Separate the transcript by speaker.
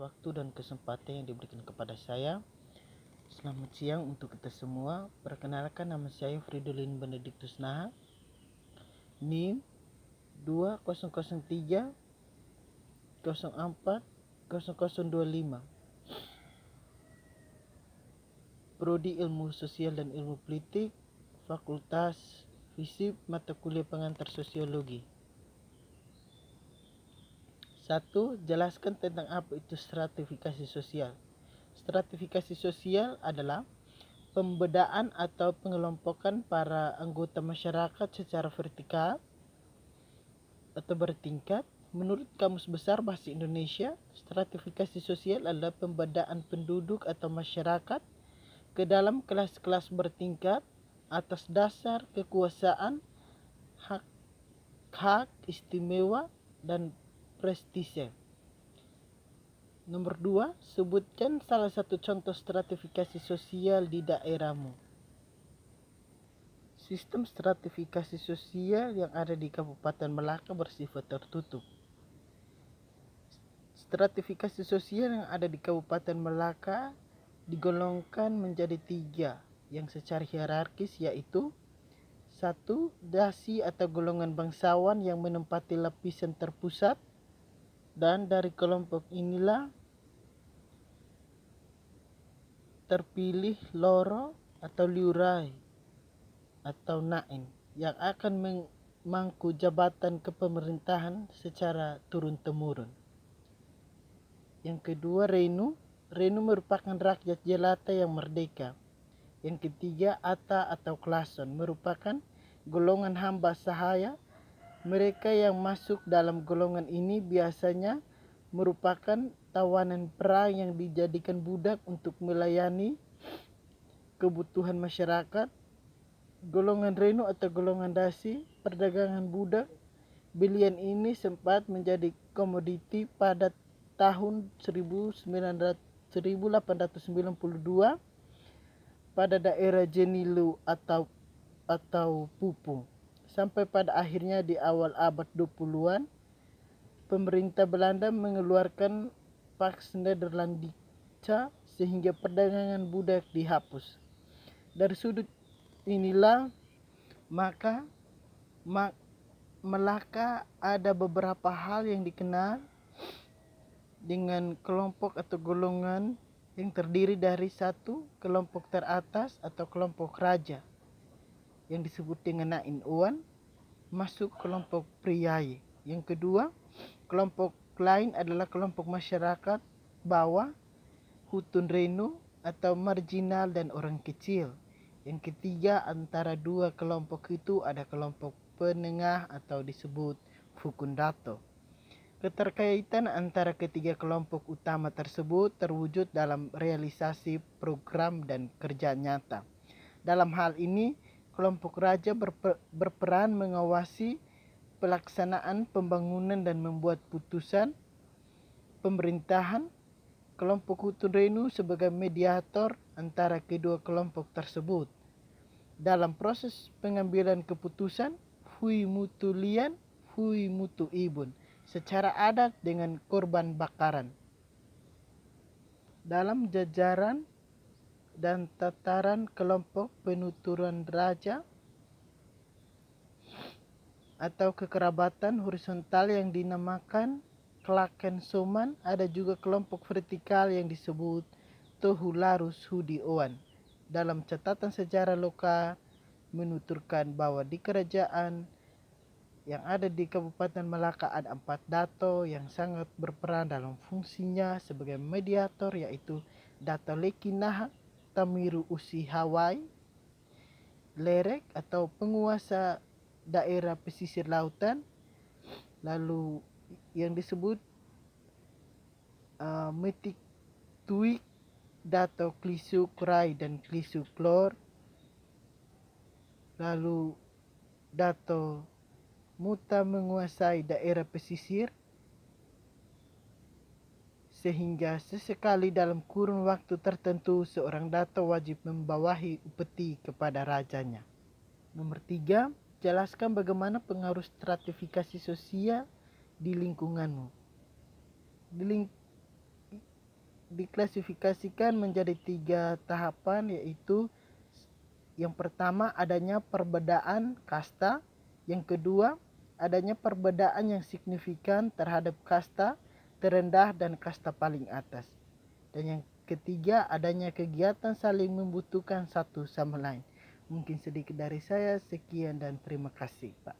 Speaker 1: waktu dan kesempatan yang diberikan kepada saya. Selamat siang untuk kita semua. Perkenalkan, nama saya Fridolin Benedictus Naha, NIM 2003 04 0025, Prodi Ilmu Sosial dan Ilmu Politik, Fakultas FISIP, mata kuliah pengantar Sosiologi. 1. Jelaskan tentang apa itu stratifikasi sosial. Stratifikasi sosial adalah pembedaan atau pengelompokan para anggota masyarakat secara vertikal atau bertingkat. Menurut Kamus Besar Bahasa Indonesia, stratifikasi sosial adalah pembedaan penduduk atau masyarakat ke dalam kelas-kelas bertingkat atas dasar kekuasaan, hak istimewa, dan prestise. Nomor 2, sebutkan salah satu contoh stratifikasi sosial di daerahmu. Sistem stratifikasi sosial yang ada di Kabupaten Melaka bersifat tertutup. Stratifikasi sosial yang ada di Kabupaten Melaka digolongkan menjadi 3 yang secara hierarkis, yaitu 1. Dasi atau golongan bangsawan yang menempati lapisan terpusat, dan dari kelompok inilah terpilih loro atau liurai atau naen yang akan memangku jabatan kepemerintahan secara turun-temurun. Yang kedua, renu. Renu merupakan rakyat jelata yang merdeka. Yang ketiga, ata atau klason merupakan golongan hamba sahaya. Mereka yang masuk dalam golongan ini biasanya merupakan tawanan perang yang dijadikan budak untuk melayani kebutuhan masyarakat. Golongan renu atau golongan dasi, perdagangan budak belian ini sempat menjadi komoditi pada tahun 1892 pada daerah Jenilu atau Pupung. Sampai pada akhirnya di awal abad 20-an, pemerintah Belanda mengeluarkan Pax Nederlandica sehingga perdagangan budak dihapus. Dari sudut inilah maka Melaka ada beberapa hal yang dikenal dengan kelompok atau golongan yang terdiri dari 1. Kelompok teratas atau kelompok raja yang disebut dengan Nain Uwan, masuk kelompok priai. Yang kedua, kelompok lain adalah kelompok masyarakat bawah, hutun renu atau marginal dan orang kecil. Yang ketiga, antara dua kelompok itu ada kelompok penengah atau disebut Fukundato. Keterkaitan antara ketiga kelompok utama tersebut terwujud dalam realisasi program dan kerja nyata. Dalam hal ini, kelompok raja berperan mengawasi pelaksanaan pembangunan dan membuat putusan pemerintahan. Kelompok hutun renu sebagai mediator antara kedua kelompok tersebut. Dalam proses pengambilan keputusan, hui mutu lian, hui mutu ibun, secara adat dengan korban bakaran. Dalam jajaran dan tataran kelompok penuturan raja atau kekerabatan horizontal yang dinamakan Klaken Soman, ada juga kelompok vertikal yang disebut Tohularus Hudi Oan. Dalam catatan sejarah lokal menuturkan bahwa di kerajaan yang ada di Kabupaten Melaka ada 4 dato yang sangat berperan dalam fungsinya sebagai mediator, yaitu Dato Leki Nahak, Tamiru Usi Hawai, Lerek atau penguasa daerah pesisir lautan, lalu yang disebut Metik Tuik, Dato Klisu Krai dan Klisu Klor, lalu Dato Muta menguasai daerah pesisir, sehingga sesekali dalam kurun waktu tertentu seorang dato wajib membawahi upeti kepada rajanya. Nomor 3, jelaskan bagaimana pengaruh stratifikasi sosial di lingkunganmu. diklasifikasikan menjadi 3 tahapan, yaitu yang pertama adanya perbedaan kasta, yang kedua adanya perbedaan yang signifikan terhadap kasta terendah dan kasta paling atas, dan yang ketiga adanya kegiatan saling membutuhkan satu sama lain. Mungkin sedikit dari saya, sekian dan terima kasih, Pak.